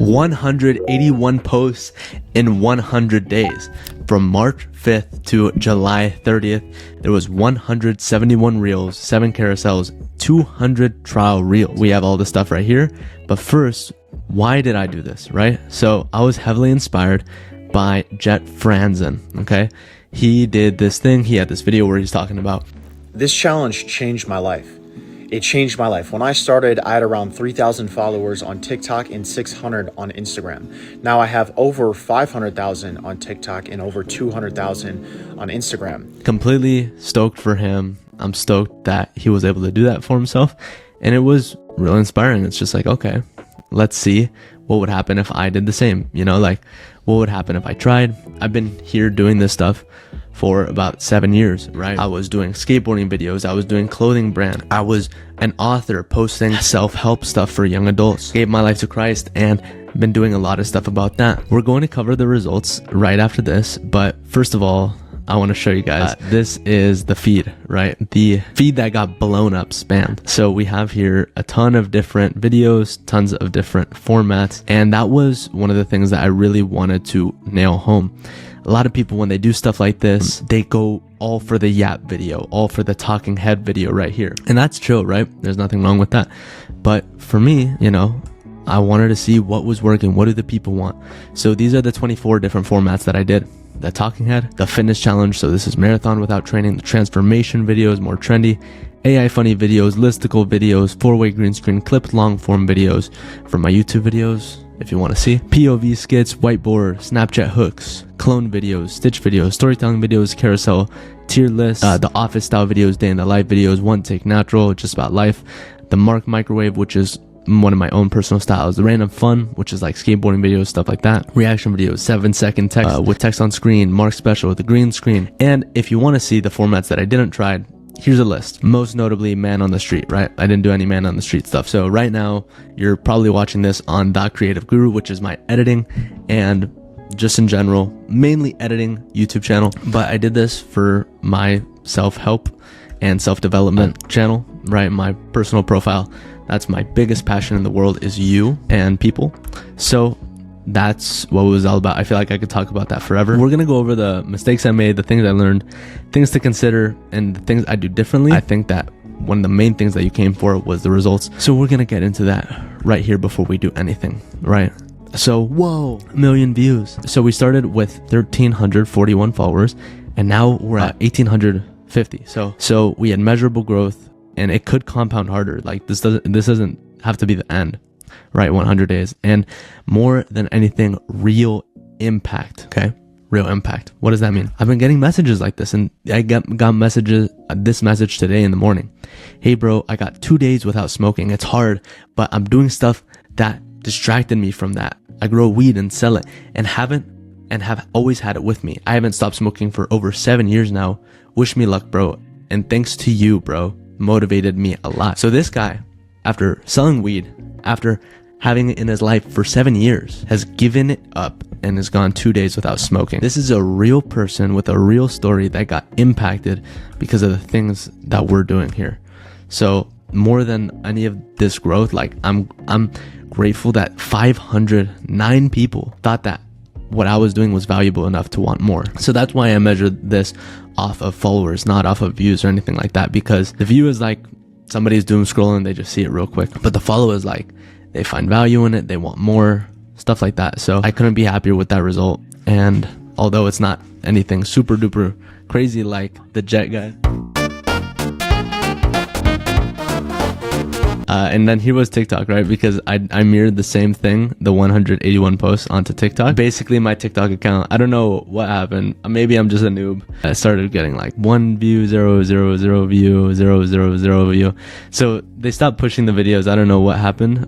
181 posts in 100 days. From March 5th to July 30th, there was 171 reels, 7 carousels, 200 trial reels. We have all the stuff right here. But first, why did I do this, right? So I was heavily inspired by Jet Franzen, okay? He did this thing. He had this video where he's talking about, this challenge changed my life. It changed my life. When I started, I had around 3,000 followers on TikTok and 600 on Instagram. Now I have over 500,000 on TikTok and over 200,000 on Instagram. Completely stoked for him. I'm stoked that he was able to do that for himself. And it was really inspiring. It's just like, okay, let's see what would happen if I did the same. You know, like what would happen if I tried? I've been here doing this stuff for about 7 years, right? I was doing skateboarding videos. I was doing clothing brand. I was an author posting self-help stuff for young adults. Gave my life to Christ and been doing a lot of stuff about that. We're going to cover the results right after this. But first of all, I want to show you guys, this is the feed, right? The feed that got blown up, spammed. So we have here a ton of different videos, tons of different formats. And that was one of the things that I really wanted to nail home. A lot of people, when they do stuff like this, they go all for the yap video, all for the talking head video right here. And that's chill, right? There's nothing wrong with that. But for me, you know, I wanted to see what was working. What do the people want? So these are the 24 different formats that I did. The talking head, the fitness challenge. So this is marathon without training. The transformation videos, more trendy. AI funny videos, listicle videos, 4-way green screen, clipped long form videos from my YouTube videos, if you want to see. POV skits, whiteboard, Snapchat hooks, clone videos, stitch videos, storytelling videos, carousel, tier list, the office style videos, day in the life videos, one take natural, just about life, the Mark microwave, which is one of my own personal styles, the random fun, which is like skateboarding videos, stuff like that, reaction videos, 7-second text with text on screen, Mark special with the green screen. And if you want to see the formats that I didn't try, here's a list. Most notably, man on the street, right? I didn't do any man on the street stuff. So right now, you're probably watching this on Creative Guru, which is my editing and just in general, mainly editing YouTube channel. But I did this for my self-help and self-development channel, right? My personal profile. That's my biggest passion in the world, is you and people. So that's what it was all about. I feel like I could talk about that forever. We're going to go over the mistakes I made, the things I learned, things to consider, and the things I do differently. I think that one of the main things that you came for was the results. So we're going to get into that right here before we do anything, right? So, whoa, 1 million views. So we started with 1,341 followers, and now we're at 1,850. So we had measurable growth, and it could compound harder. Like this doesn't have to be the end. Right, 100 days. And more than anything, real impact. Okay, real impact. What does that mean? I've been getting messages like this, and I got messages, this message today in the morning. Hey bro, I got 2 days without smoking. It's hard, but I'm doing stuff that distracted me from that. I grow weed and sell it, and have always had it with me. I haven't stopped smoking for over 7 years now. Wish me luck, bro. And thanks to you, bro, motivated me a lot. So this guy, after selling weed, after having it in his life for 7 years, has given it up and has gone 2 days without smoking. This is a real person with a real story that got impacted because of the things that we're doing here. So more than any of this growth, like I'm grateful that 509 people thought that what I was doing was valuable enough to want more. So that's why I measured this off of followers, not off of views or anything like that, because the view is like somebody's doom scrolling, they just see it real quick. But the follow is like, they find value in it, they want more, stuff like that. So I couldn't be happier with that result. And although it's not anything super duper crazy like the Jet guy. And then here was TikTok, right? Because I mirrored the same thing, the 181 posts onto TikTok. Basically, my TikTok account, I don't know what happened. Maybe I'm just a noob. I started getting like 1 view, 0, 0, 0 view, 0, 0, 0 view. So they stopped pushing the videos. I don't know what happened.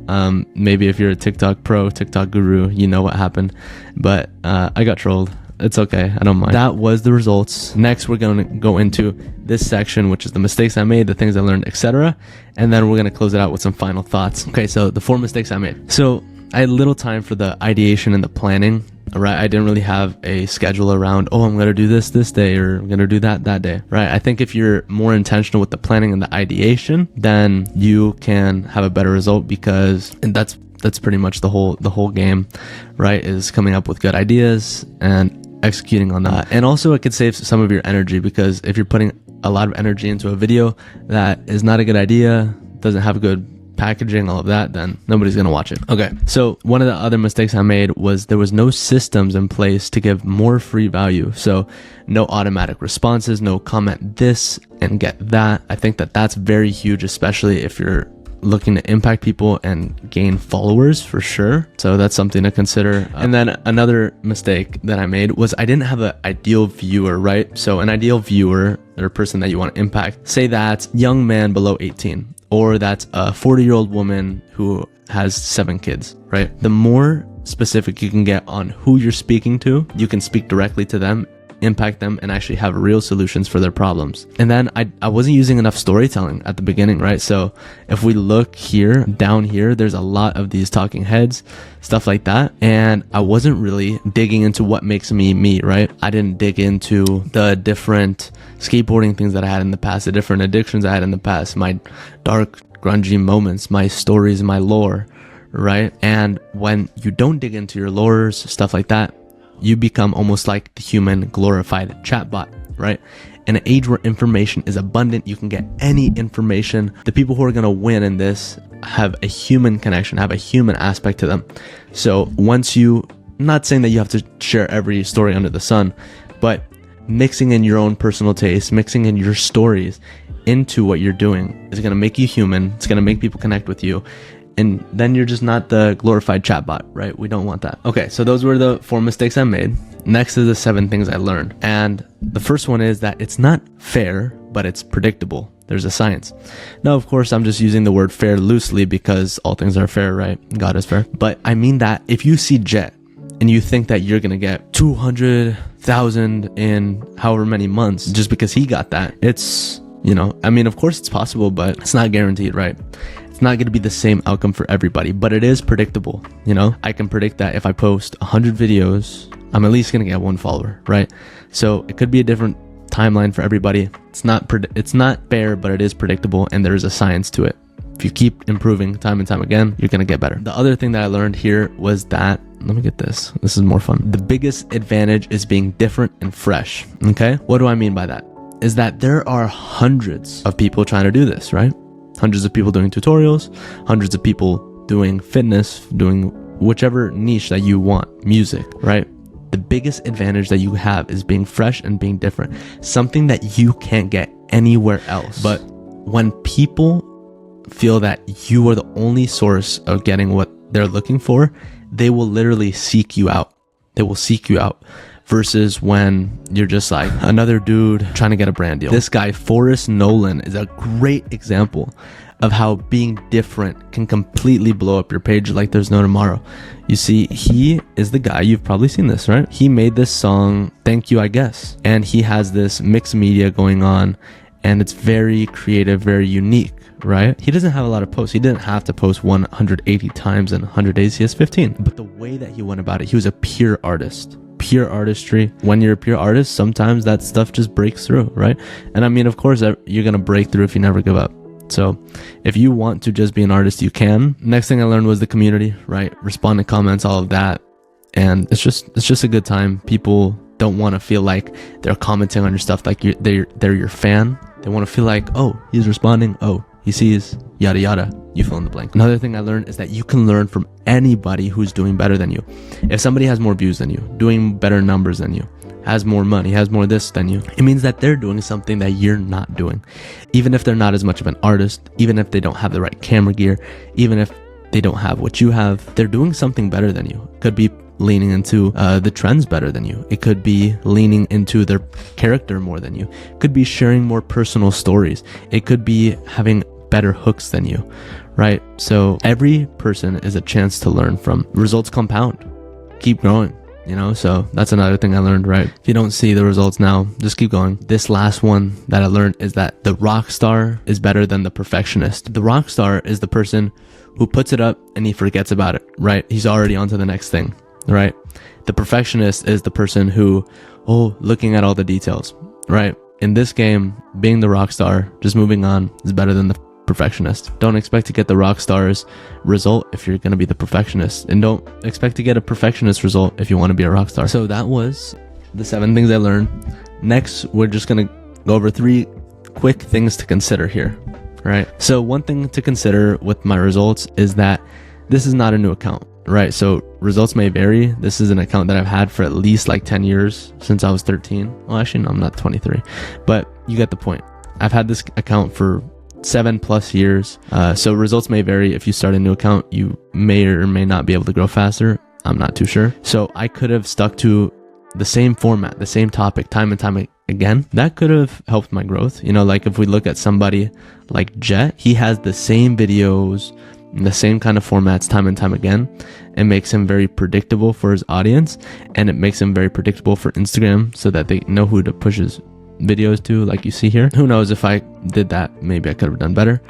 Maybe if you're a TikTok pro, TikTok guru, you know what happened. But I got trolled. It's okay, I don't mind. That was the results. Next, we're going to go into this section, which is the mistakes I made, the things I learned, etc. And then we're going to close it out with some final thoughts. Okay, so the 4 mistakes I made. So I had little time for the ideation and the planning. Right, I didn't really have a schedule around, oh, I'm going to do this day, or I'm going to do that day, right? I think if you're more intentional with the planning and the ideation, then you can have a better result, because, and that's That's pretty much the whole game, right? Is coming up with good ideas and executing on that. And also it could save some of your energy, because if you're putting a lot of energy into a video that is not a good idea, doesn't have good packaging, all of that, then nobody's gonna watch it. Okay, so one of the other mistakes I made was there was no systems in place to give more free value. So no automatic responses, no comment this and get that. I think that that's very huge, especially if you're looking to impact people and gain followers, for sure. So that's something to consider. And then another mistake that I made was I didn't have an ideal viewer, right? So an ideal viewer, or a person that you want to impact, say that's young man below 18, or that's a 40-year-old woman who has 7 kids, right? The more specific you can get on who you're speaking to, you can speak directly to them, impact them, and actually have real solutions for their problems. And then I wasn't using enough storytelling at the beginning, right? So if we look here, down here, there's a lot of these talking heads, stuff like that. And I wasn't really digging into what makes me me, right? I didn't dig into the different skateboarding things that I had in the past, the different addictions I had in the past, my dark, grungy moments, my stories, my lore, right? And when you don't dig into your lores, stuff like that, you become almost like the human glorified chatbot, right? In an age where information is abundant, you can get any information. The people who are going to win in this have a human connection, have a human aspect to them. So once you, not saying that you have to share every story under the sun, but mixing in your own personal taste, mixing in your stories into what you're doing is going to make you human. It's going to make people connect with you. And then you're just not the glorified chatbot, right? We don't want that. Okay, so those were the 4 mistakes I made. Next is the 7 things I learned. And the first one is that it's not fair, but it's predictable. There's a science. Now, of course, I'm just using the word fair loosely because all things are fair, right? God is fair. But I mean that if you see Jet and you think that you're going to get 200,000 in however many months just because he got that, it's, you know, I mean, of course it's possible, but it's not guaranteed, right? It's not going to be the same outcome for everybody, but it is predictable. You know, I can predict that if I post 100 videos, I'm at least going to get 1 follower, right? So it could be a different timeline for everybody. It's not fair, but it is predictable, and there is a science to it. If you keep improving time and time again, you're going to get better. The other thing that I learned here was that, let me get this. This is more fun. The biggest advantage is being different and fresh. Okay. What do I mean by that? Is that there are hundreds of people trying to do this, right? Hundreds of people doing tutorials, hundreds of people doing fitness, doing whichever niche that you want, music, right? The biggest advantage that you have is being fresh and being different, something that you can't get anywhere else. But when people feel that you are the only source of getting what they're looking for, they will literally seek you out. They will seek you out. Versus when you're just like another dude trying to get a brand deal. This guy, Forrest Nolan, is a great example of how being different can completely blow up your page like there's no tomorrow. You see, he is the guy, you've probably seen this, right? He made this song, Thank You, I Guess. And he has this mixed media going on, and it's very creative, very unique, right? He doesn't have a lot of posts. He didn't have to post 180 times in 100 days. He has 15. But the way that he went about it, he was a pure artist. Pure artistry. When you're a pure artist, sometimes that stuff just breaks through, right? And I mean, of course, you're gonna break through if you never give up. So if you want to just be an artist, you can. Next thing I learned was the community, right? Respond to comments, all of that. And it's just a good time. People don't want to feel like they're commenting on your stuff like they're your fan. They want to feel like, oh, he's responding, oh, he sees, yada yada, you fill in the blank. Another thing I learned is that you can learn from anybody who's doing better than you. If somebody has more views than you, doing better numbers than you, has more money, has more this than you, it means that they're doing something that you're not doing. Even if they're not as much of an artist, even if they don't have the right camera gear, even if they don't have what you have, they're doing something better than you. Could be leaning into the trends better than you. It could be leaning into their character more than you. It could be sharing more personal stories. It could be having better hooks than you, right? So every person is a chance to learn from. Results compound. Keep growing, you know? So that's another thing I learned, right? If you don't see the results now, just keep going. This last one that I learned is that the rock star is better than the perfectionist. The rock star is the person who puts it up and he forgets about it, right? He's already on to the next thing, right? The perfectionist is the person who, looking at all the details, right? In this game, being the rock star, just moving on, is better than the perfectionist. Don't expect to get the rock star's result if you're going to be the perfectionist, and don't expect to get a perfectionist result if you want to be a rock star. So that was the 7 things I learned. Next, we're just going to go over 3 quick things to consider here. Right. So one thing to consider with my results is that this is not a new account, right? So results may vary. This is an account that I've had for at least like 10 years, since I was 13. Well, actually, no, I'm not 23, but you get the point. I've had this account for 7+ years. So results may vary. If you start a new account, you may or may not be able to grow faster. I'm not too sure. So I could have stuck to the same format, the same topic, time and time again. That could have helped my growth. You know, like if we look at somebody like Jet, he has the same videos, the same kind of formats time and time again. It makes him very predictable for his audience, and it makes him very predictable for Instagram, so that they know who to push his videos to, like you see here. Who knows, if I did that, maybe I could have done better.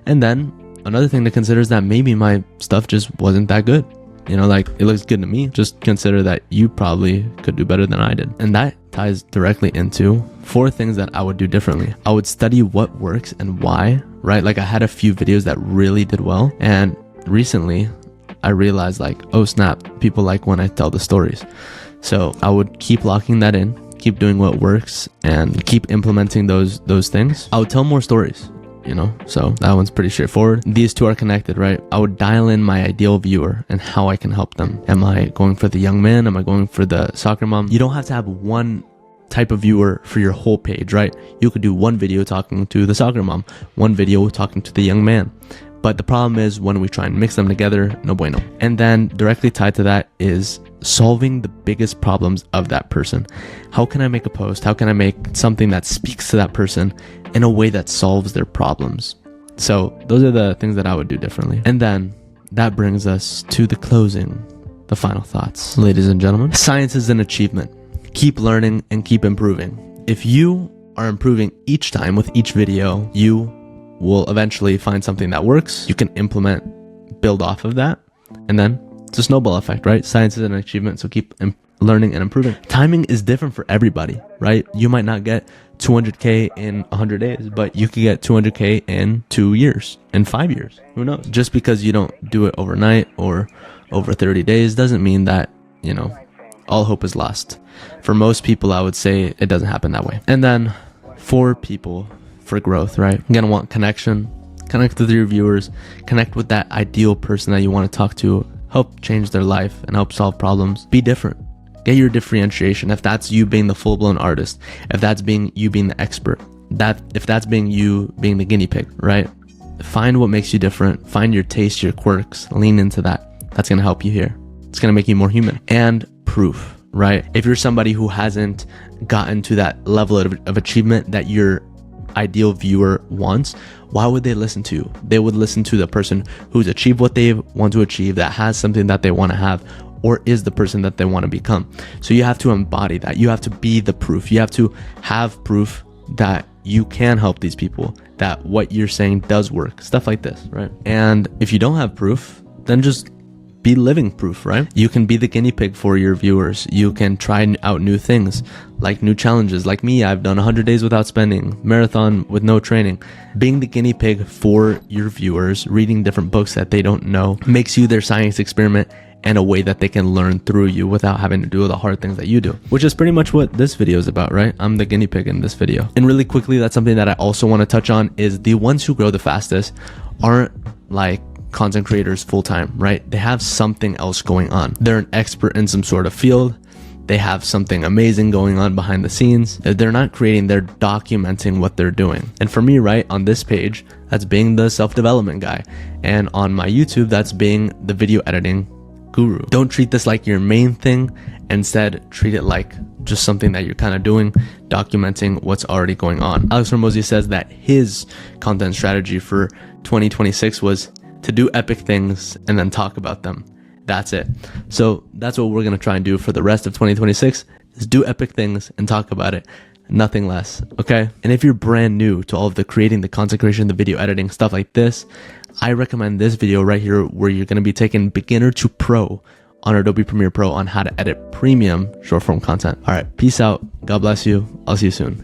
And then another thing to consider is that maybe my stuff just wasn't that good. You know, like it looks good to me. Just consider that you probably could do better than I did. And that ties directly into 4 things that I would do differently. I would study what works and why, right? Like I had a few videos that really did well. And recently I realized like, oh snap, people like when I tell the stories. So I would keep locking that in, keep doing what works, and keep implementing those things. I would tell more stories. You know, so that one's pretty straightforward. These 2 are connected, right? I would dial in my ideal viewer and how I can help them. Am I going for the young man? Am I going for the soccer mom? You don't have to have one type of viewer for your whole page, right? You could do one video talking to the soccer mom, one video talking to the young man. But the problem is when we try and mix them together, no bueno. And then directly tied to that is solving the biggest problems of that person. How can I make a post? How can I make something that speaks to that person in a way that solves their problems? So those are the things that I would do differently. And then that brings us to the closing, the final thoughts. Ladies and gentlemen, science is an achievement. Keep learning and keep improving. If you are improving each time with each video, you will eventually find something that works. You can implement, build off of that, and then it's a snowball effect, right? Science is an achievement, so keep learning and improving. Timing is different for everybody, right? You might not get 200K in 100 days, but you could get 200K in 2 years, in 5 years. Who knows? Just because you don't do it overnight or over 30 days doesn't mean that, you know, all hope is lost. For most people, I would say it doesn't happen that way. And then for people, for growth, right? You're gonna want connection. Connect with your viewers. Connect with that ideal person that you want to talk to. Help change their life and help solve problems. Be different. Get your differentiation. If that's you being the full-blown artist, if that's being you being the expert, if that's being you being the guinea pig, right? Find what makes you different. Find your taste, your quirks. Lean into that. That's gonna help you here. It's gonna make you more human. And proof, right? If you're somebody who hasn't gotten to that level of achievement that your ideal viewer wants, why would they listen to you? They would listen to the person who's achieved what they want to achieve, that has something that they want to have, or is the person that they want to become. So you have to embody that. You have to be the proof. You have to have proof that you can help these people, that what you're saying does work, stuff like this, right? And if you don't have proof, then just be living proof, right? You can be the guinea pig for your viewers. You can try out new things, like new challenges. Like me, I've done 100 days without spending, marathon with no training. Being the guinea pig for your viewers, reading different books that they don't know, makes you their science experiment and a way that they can learn through you without having to do the hard things that you do, which is pretty much what this video is about, right? I'm the guinea pig in this video. And really quickly, that's something that I also want to touch on, is the ones who grow the fastest aren't like content creators full-time, right? They have something else going on. They're an expert in some sort of field. They have something amazing going on behind the scenes. They're not creating, they're documenting what they're doing. And for me, right, on this page, that's being the self-development guy. And on my YouTube, that's being the video editing guru. Don't treat this like your main thing. Instead, treat it like just something that you're kind of doing, documenting what's already going on. Alex Hormozi says that his content strategy for 2026 was to do epic things and then talk about them. That's it. So that's what we're going to try and do for the rest of 2026, is do epic things and talk about it. Nothing less. Okay. And if you're brand new to all of the creating, the content creation, the video editing, stuff like this, I recommend this video right here, where you're going to be taking beginner to pro on Adobe Premiere Pro on how to edit premium short form content. All right. Peace out. God bless you. I'll see you soon.